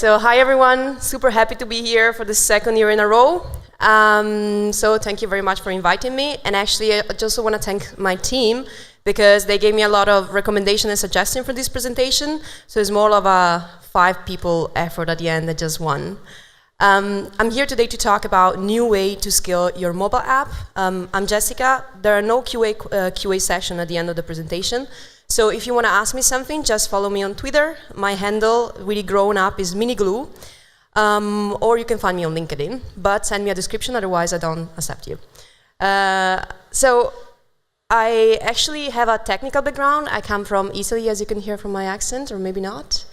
so hi everyone. Super happy to be here for the second year in a row. So thank you very much for inviting me. And actually, I just want to thank my team because they gave me a lot of recommendation and suggestion for this presentation. So it's more of a 5 people effort at the end than just one. I'm here today to talk about new way to scale your mobile app. I'm Jessica. There are no QA session at the end of the presentation. So if you want to ask me something, just follow me on Twitter. My handle, really grown up, is miniglue. Or you can find me on LinkedIn, but send me a description, otherwise I don't accept you. So I actually have a technical background. I come from Italy, as you can hear from my accent, or maybe not.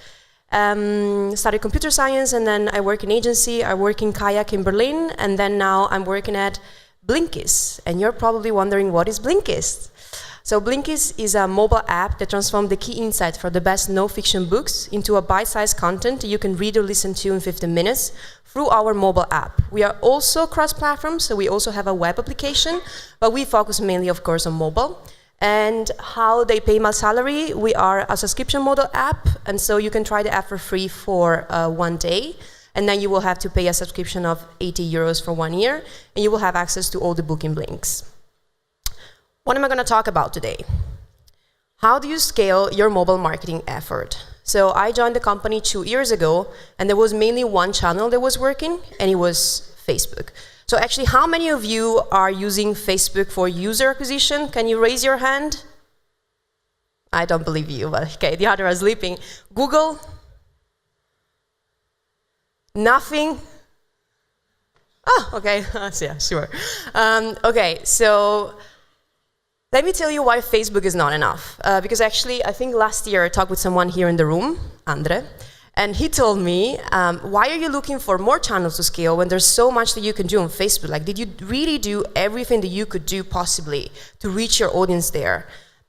Studied computer science, and then I work in agency. I work in Kayak in Berlin, and then now I'm working at Blinkist. And you're probably wondering, what is Blinkist? So Blinkist is a mobile app that transforms the key insight for the best no-fiction books into a bite-sized content you can read or listen to in 15 minutes through our mobile app. We are also cross-platform, so we also have a web application, but we focus mainly, of course, on mobile. And how they pay my salary, we are a subscription model app, and so you can try the app for free for 1 day, and then you will have to pay a subscription of 80 euros for 1 year, and you will have access to all the booking links. What am I going to talk about today? How do you scale your mobile marketing effort? So I joined the company 2 years ago, and there was mainly one channel that was working, and it was Facebook. So actually, how many of you are using Facebook for user acquisition? Can you raise your hand? I don't believe you, but okay, the others are sleeping. Google? Nothing? Oh, okay, yeah, sure. Okay, so let me tell you why Facebook is not enough. Because actually, I think last year I talked with someone here in the room, Andre, and he told me, why are you looking for more channels to scale when there's so much that you can do on Facebook? Like, did you really do everything that you could do possibly to reach your audience there?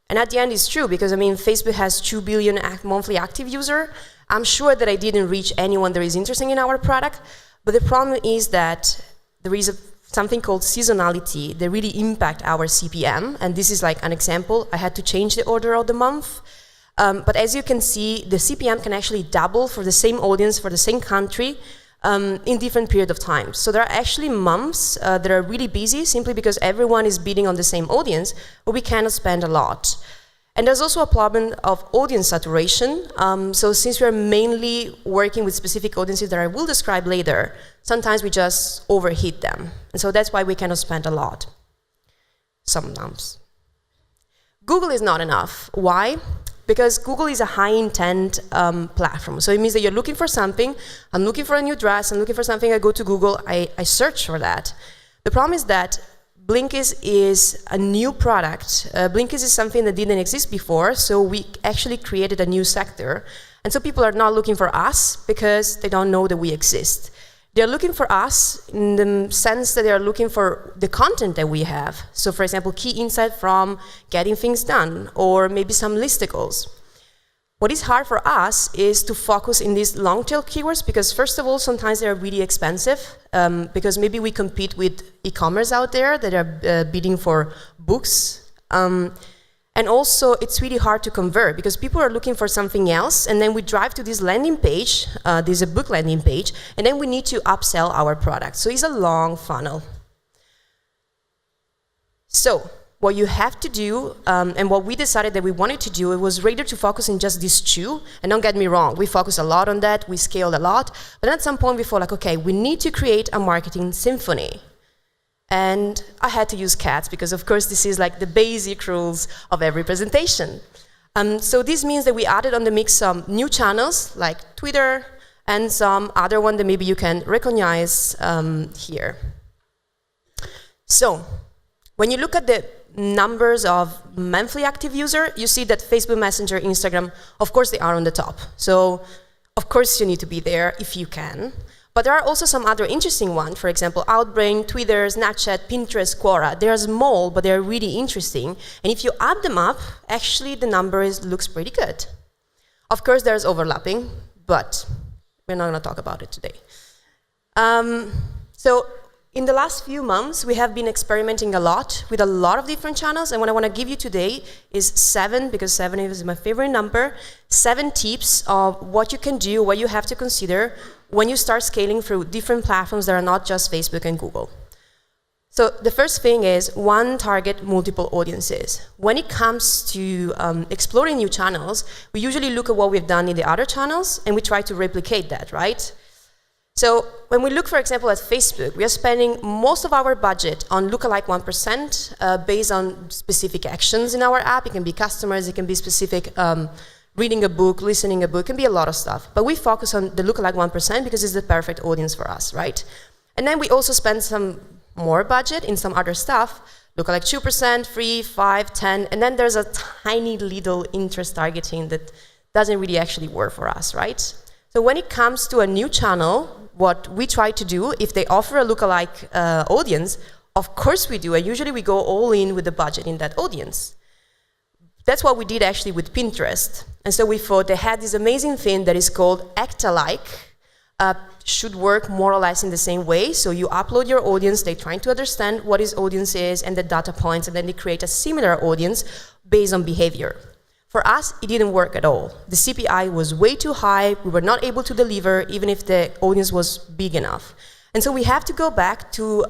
And at the end, it's true, because I mean, Facebook has 2 billion monthly active users. I'm sure that I didn't reach anyone that is interested in our product, but the problem is that there is something called seasonality that really impact our CPM, and this is like an example. I had to change the order of the month. But as you can see, the CPM can actually double for the same audience, for the same country, in different period of time. So there are actually months that are really busy simply because everyone is bidding on the same audience, but we cannot spend a lot. And there's also a problem of audience saturation. So since we're mainly working with specific audiences that I will describe later, sometimes we just overheat them. And so that's why we cannot spend a lot, sometimes. Google is not enough. Why? Because Google is a high-intent platform. So it means that you're looking for something, I'm looking for a new dress, I'm looking for something, I go to Google, I search for that. The problem is that Blinkist is a new product. Blinkist is something that didn't exist before, so we actually created a new sector. And so people are not looking for us because they don't know that we exist. They're looking for us in the sense that they are looking for the content that we have. So for example, key insight from getting things done, or maybe some listicles. What is hard for us is to focus in these long-tail keywords because first of all, sometimes they're really expensive because maybe we compete with e-commerce out there that are bidding for books. And also, it's really hard to convert because people are looking for something else, and then we drive to this landing page, this is a book landing page, and then we need to upsell our product. So it's a long funnel. So what you have to do, and what we decided that we wanted to do, it was rather to focus on just these 2. And don't get me wrong, we focused a lot on that, we scaled a lot, but then at some point we thought like, okay, we need to create a marketing symphony. And I had to use cats because, of course, this is like the basic rules of every presentation. So this means that we added on the mix some new channels like Twitter and some other one that maybe you can recognize here. So when you look at the numbers of monthly active user, you see that Facebook Messenger, Instagram, of course, they are on the top. So of course, you need to be there if you can. But there are also some other interesting ones, for example, Outbrain, Twitter, Snapchat, Pinterest, Quora. They are small, but they're really interesting. And if you add them up, actually the number looks pretty good. Of course, there's overlapping, but we're not going to talk about it today. So in the last few months, we have been experimenting a lot with a lot of different channels, and what I want to give you today is 7, because 7 is my favorite number, 7 tips of what you can do, what you have to consider when you start scaling through different platforms that are not just Facebook and Google. So the first thing is, one, target multiple audiences. When it comes to exploring new channels, we usually look at what we've done in the other channels, and we try to replicate that, right? So when we look, for example, at Facebook, we are spending most of our budget on Lookalike 1% based on specific actions in our app. It can be customers, it can be specific reading a book, listening a book, it can be a lot of stuff. But we focus on the Lookalike 1% because it's the perfect audience for us, right? And then we also spend some more budget in some other stuff, Lookalike 2%, 3, 5, 10, and then there's a tiny little interest targeting that doesn't really actually work for us, right? So when it comes to a new channel, what we try to do, if they offer a lookalike audience, of course we do, and usually we go all in with the budget in that audience. That's what we did actually with Pinterest. And so we thought they had this amazing thing that is called act-alike, should work more or less in the same way. So you upload your audience, they're trying to understand what his audience is and the data points, and then they create a similar audience based on behavior. For us, it didn't work at all. The CPI was way too high. We were not able to deliver, even if the audience was big enough. And so we have to go back to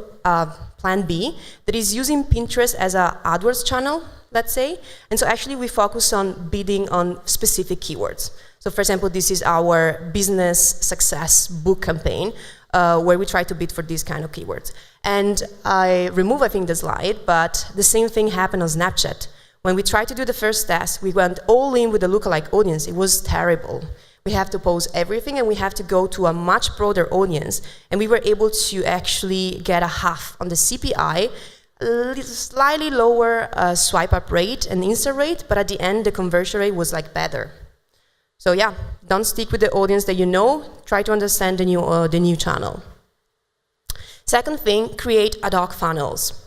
plan B, that is using Pinterest as an AdWords channel, let's say. And so actually we focus on bidding on specific keywords. So for example, this is our business success book campaign, where we try to bid for these kind of keywords. And I remove, I think, the slide, but the same thing happened on Snapchat. When we tried to do the first test, we went all in with the lookalike audience. It was terrible. We have to post everything, and we have to go to a much broader audience. And we were able to actually get a half on the CPI, slightly lower swipe up rate and insert rate, but at the end, the conversion rate was like better. So yeah, don't stick with the audience that you know. Try to understand the new channel. Second thing, create ad hoc funnels.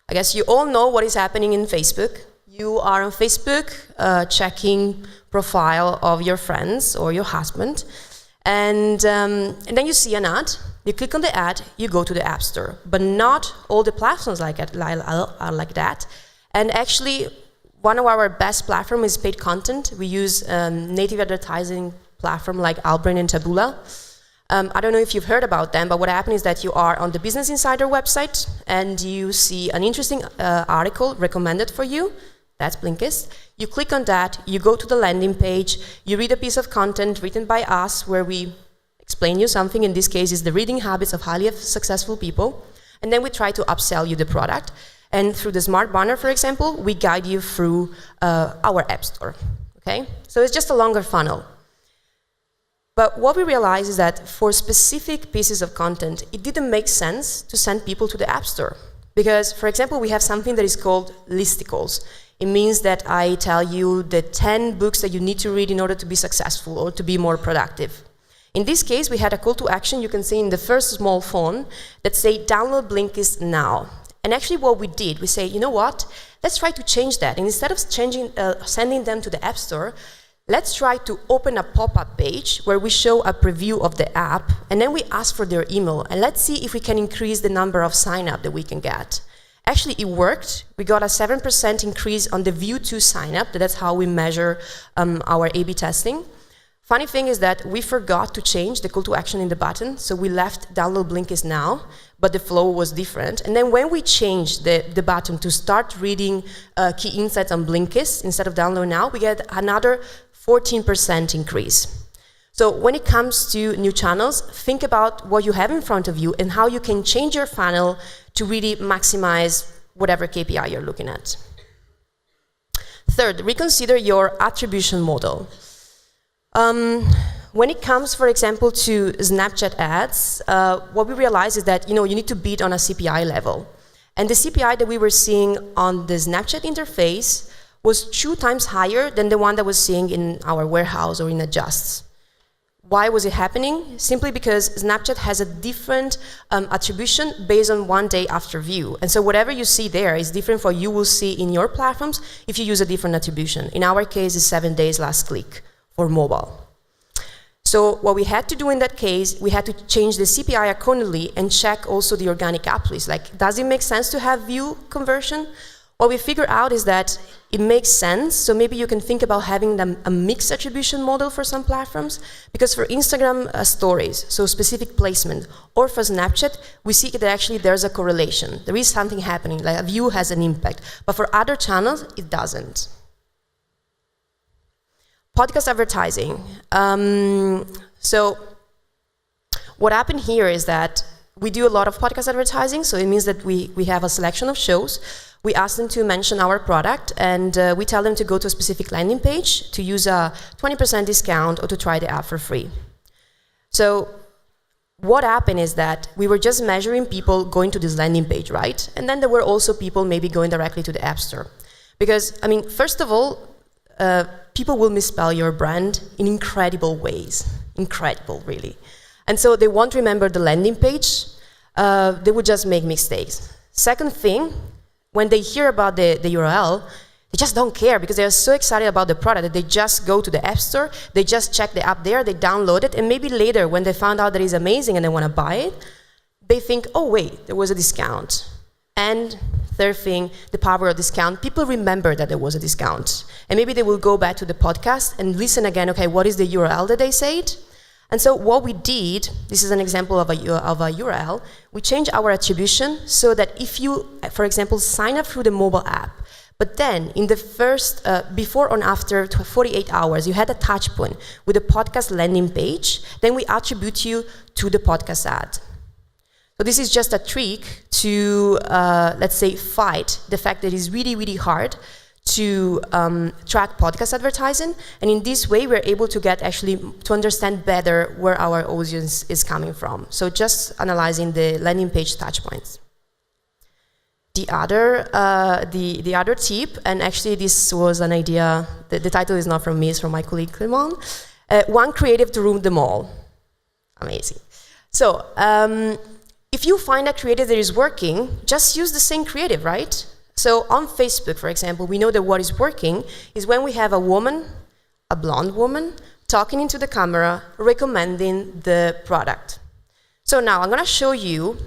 I guess you all know what is happening in Facebook. You are on Facebook checking profile of your friends or your husband, and then you see an ad, you click on the ad, you go to the App Store. But not all the platforms are like that. And actually, one of our best platforms is paid content. We use native advertising platform like Outbrain and Taboola. I don't know if you've heard about them, but what happens is that you are on the Business Insider website and you see an interesting article recommended for you. That's Blinkist. You click on that, you go to the landing page, you read a piece of content written by us where we explain you something. In this case, is the reading habits of highly successful people. And then we try to upsell you the product. And through the Smart Banner, for example, we guide you through our App Store. Okay? So it's just a longer funnel. But what we realized is that for specific pieces of content, it didn't make sense to send people to the App Store. Because, for example, we have something that is called listicles. It means that I tell you the 10 books that you need to read in order to be successful or to be more productive. In this case, we had a call to action you can see in the first small font that say, download Blinkist now. And actually what we did, we say, you know what, let's try to change that. And instead of sending them to the App Store, let's try to open a pop-up page where we show a preview of the app, and then we ask for their email, and let's see if we can increase the number of sign-up that we can get. Actually, it worked. We got a 7% increase on the view to sign-up. That's how we measure our A/B testing. Funny thing is that we forgot to change the call to action in the button, so we left download Blinkist now, but the flow was different. And then when we changed the button to start reading key insights on Blinkist instead of download now, we get another 14% increase. So when it comes to new channels, think about what you have in front of you and how you can change your funnel to really maximize whatever KPI you're looking at. Third, reconsider your attribution model. When it comes, for example, to Snapchat ads, what we realized is that you need to bid on a CPI level. And the CPI that we were seeing on the Snapchat interface was 2 times higher than the one that was seeing in our warehouse or in Adjusts. Why was it happening? Simply because Snapchat has a different attribution based on 1 day after view. And so whatever you see there is different from what you will see in your platforms if you use a different attribution. In our case, it's 7 days last click for mobile. So what we had to do in that case, we had to change the CPI accordingly and check also the organic uplist. Like, does it make sense to have view conversion? What we figured out is that it makes sense, so maybe you can think about having a mixed attribution model for some platforms, because for Instagram stories, so specific placement, or for Snapchat, we see that actually there's a correlation. There is something happening, like a view has an impact, but for other channels, it doesn't. Podcast advertising. So what happened here is that we do a lot of podcast advertising, so it means that we have a selection of shows. We ask them to mention our product, and we tell them to go to a specific landing page to use a 20% discount or to try the app for free. So what happened is that we were just measuring people going to this landing page, right? And then there were also people maybe going directly to the App Store. Because, I mean, first of all, people will misspell your brand in incredible ways. Incredible, really. And so they won't remember the landing page. They would just make mistakes. Second thing, when they hear about the URL, they just don't care because they're so excited about the product that they just go to the App Store, they just check the app there, they download it, and maybe later when they found out that it's amazing and they want to buy it, they think, oh wait, there was a discount. And third thing, the power of discount. People remember that there was a discount. And maybe they will go back to the podcast and listen again, okay, what is the URL that they said? And so what we did, this is an example of a URL, we changed our attribution so that if you, for example, sign up through the mobile app, but then in the first, before or after 48 hours, you had a touch point with a podcast landing page, then we attribute you to the podcast ad. So this is just a trick to, let's say, fight the fact that it's really, really hard to track podcast advertising, and in this way we're able to get actually to understand better where our audience is coming from. So just analyzing the landing page touch points. The other tip, and actually this was an idea, the title is not from me, it's from my colleague Clement, one creative to rule them all. Amazing. So if you find a creative that is working, just use the same creative, right? So on Facebook, for example, we know that what is working is when we have a woman, a blonde woman, talking into the camera, recommending the product. So now I'm going to show you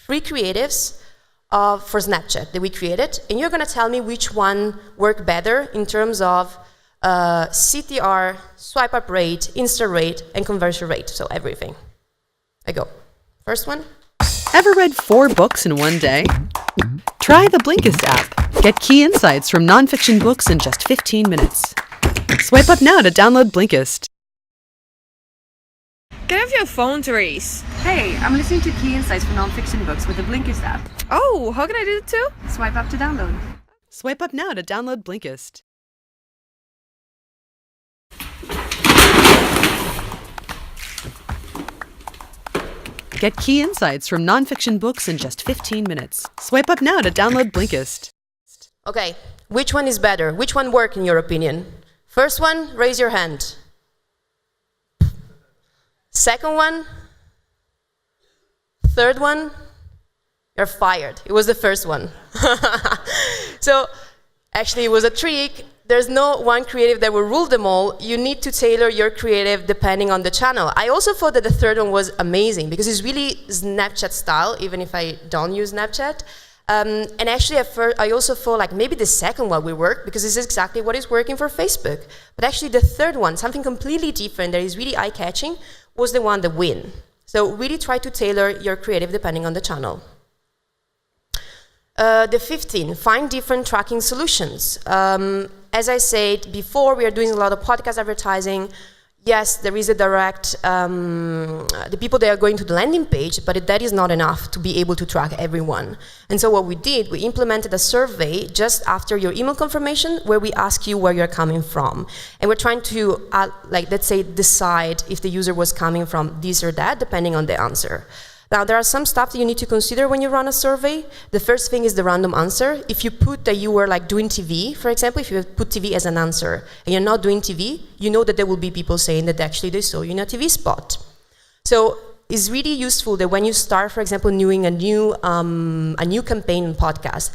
3 creatives for Snapchat that we created, and you're going to tell me which one worked better in terms of CTR, swipe up rate, Insta rate, and conversion rate, so everything. I go. First one. Ever read 4 books in one day? Try the Blinkist app. Get key insights from nonfiction books in just 15 minutes. Swipe up now to download Blinkist. Can I have your phone, Therese? Hey, I'm listening to key insights from nonfiction books with the Blinkist app. Oh, how can I do it too? Swipe up to download. Swipe up now to download Blinkist. Get key insights from nonfiction books in just 15 minutes. Swipe up now to download Blinkist. Okay, which one is better? Which one worked in your opinion? First one, raise your hand. Second one? Third one? You're fired. It was the first one. So actually it was a trick. There's no one creative that will rule them all. You need to tailor your creative depending on the channel. I also thought that the third one was amazing because it's really Snapchat style, even if I don't use Snapchat. And actually, at first, I also thought like maybe the second one will work because this is exactly what is working for Facebook. But actually, the third one, something completely different that is really eye-catching, was the one that win. So really try to tailor your creative depending on the channel. The 15, find different tracking solutions. As I said before, we are doing a lot of podcast advertising. Yes, there is a direct, the people that are going to the landing page, but that is not enough to be able to track everyone. And so what we did, we implemented a survey just after your email confirmation where we ask you where you're coming from. And we're trying to, like, let's say, decide if the user was coming from this or that, depending on the answer. Now, there are some stuff that you need to consider when you run a survey. The first thing is the random answer. If you put that you were like doing TV, for example, if you put TV as an answer and you're not doing TV, you know that there will be people saying that actually they saw you in a TV spot. So it's really useful that when you start, for example, doing a new campaign in podcast,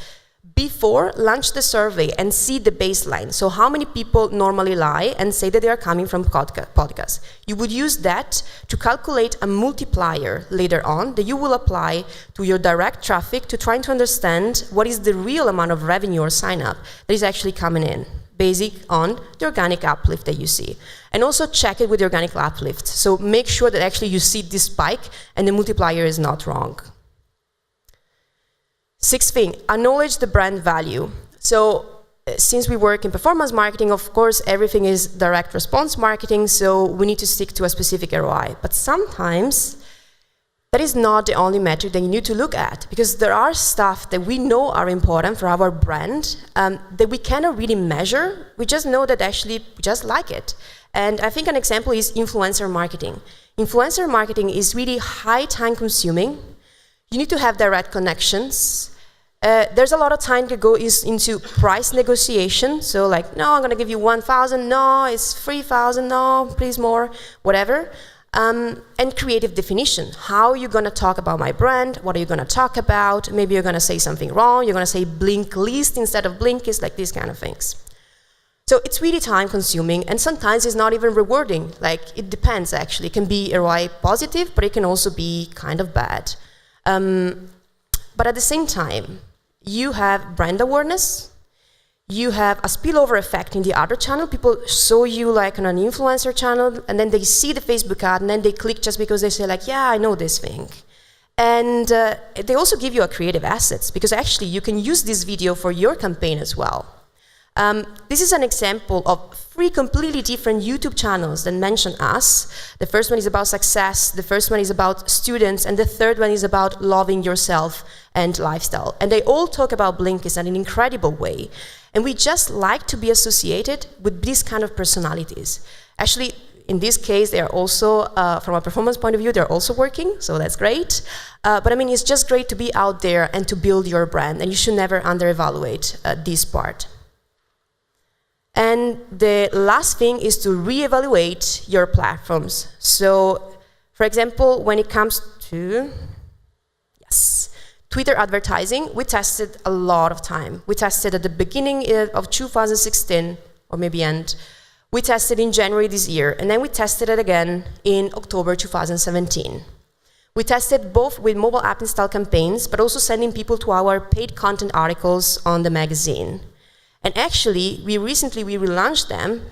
Before, launch the survey and see the baseline. So how many people normally lie and say that they are coming from podcasts? You would use that to calculate a multiplier later on that you will apply to your direct traffic to try to understand what is the real amount of revenue or sign-up that is actually coming in, based on the organic uplift that you see. And also check it with the organic uplift. So make sure that actually you see this spike and the multiplier is not wrong. Sixth thing, acknowledge the brand value. So since we work in performance marketing, of course, everything is direct response marketing, so we need to stick to a specific ROI. But sometimes that is not the only metric that you need to look at, because there are stuff that we know are important for our brand that we cannot really measure. We just know that actually we just like it. And I think an example is influencer marketing. Influencer marketing is really high time consuming. You need to have direct connections. There's a lot of time that goes into price negotiation. So like, no, I'm gonna give you 1,000, no, it's 3,000, no, please more, whatever. And creative definition. How are you gonna talk about my brand? What are you gonna talk about? Maybe you're gonna say something wrong. You're gonna say blink list instead of blinkist, like these kind of things. So it's really time consuming, and sometimes it's not even rewarding. Like, it depends actually. It can be ROI positive, but it can also be kind of bad. But at the same time, you have brand awareness, you have a spillover effect in the other channel. People saw you like on an influencer channel, and then they see the Facebook ad, and then they click just because they say like, yeah, I know this thing. And they also give you a creative assets, because actually you can use this video for your campaign as well. This is an example of 3 completely different YouTube channels that mention us. The first one is about success, the first one is about students, and the third one is about loving yourself and lifestyle. And they all talk about Blinkist in an incredible way. And we just like to be associated with these kind of personalities. Actually, in this case, they are also, from a performance point of view, they're also working, so that's great. But I mean, it's just great to be out there and to build your brand, and you should never under-evaluate this part. And the last thing is to reevaluate your platforms. So, for example, when it comes to, Twitter advertising, we tested a lot of time. We tested at the beginning of 2016, or maybe end. We tested in January this year, and then we tested it again in October 2017. We tested both with mobile app install campaigns, but also sending people to our paid content articles on the magazine. And actually, we recently relaunched them,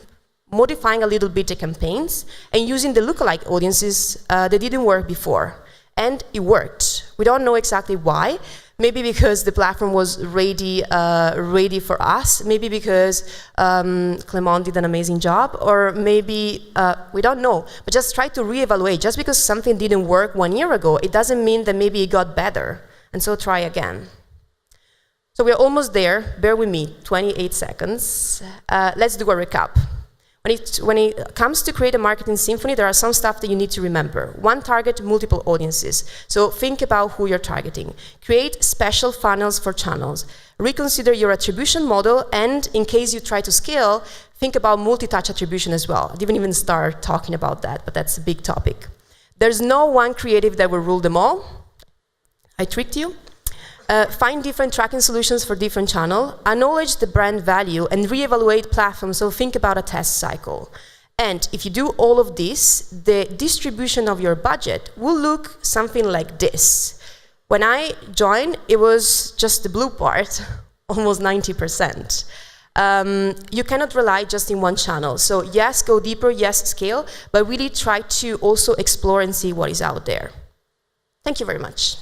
modifying a little bit the campaigns and using the lookalike audiences that didn't work before. And it worked. We don't know exactly why. Maybe because the platform was ready for us. Maybe because Clement did an amazing job. Or maybe, we don't know. But just try to reevaluate. Just because something didn't work 1 year ago, it doesn't mean that maybe it got better. And so try again. So we're almost there. Bear with me, 28 seconds. Let's do a recap. When it comes to create a marketing symphony, there are some stuff that you need to remember. One target, multiple audiences. So think about who you're targeting. Create special funnels for channels. Reconsider your attribution model, and in case you try to scale, think about multi-touch attribution as well. I didn't even start talking about that, but that's a big topic. There's no one creative that will rule them all. I tricked you. Find different tracking solutions for different channels, acknowledge the brand value, and reevaluate platforms, so think about a test cycle. And if you do all of this, the distribution of your budget will look something like this. When I joined, it was just the blue part, almost 90%. You cannot rely just in one channel. So yes, go deeper, yes, scale, but really try to also explore and see what is out there. Thank you very much.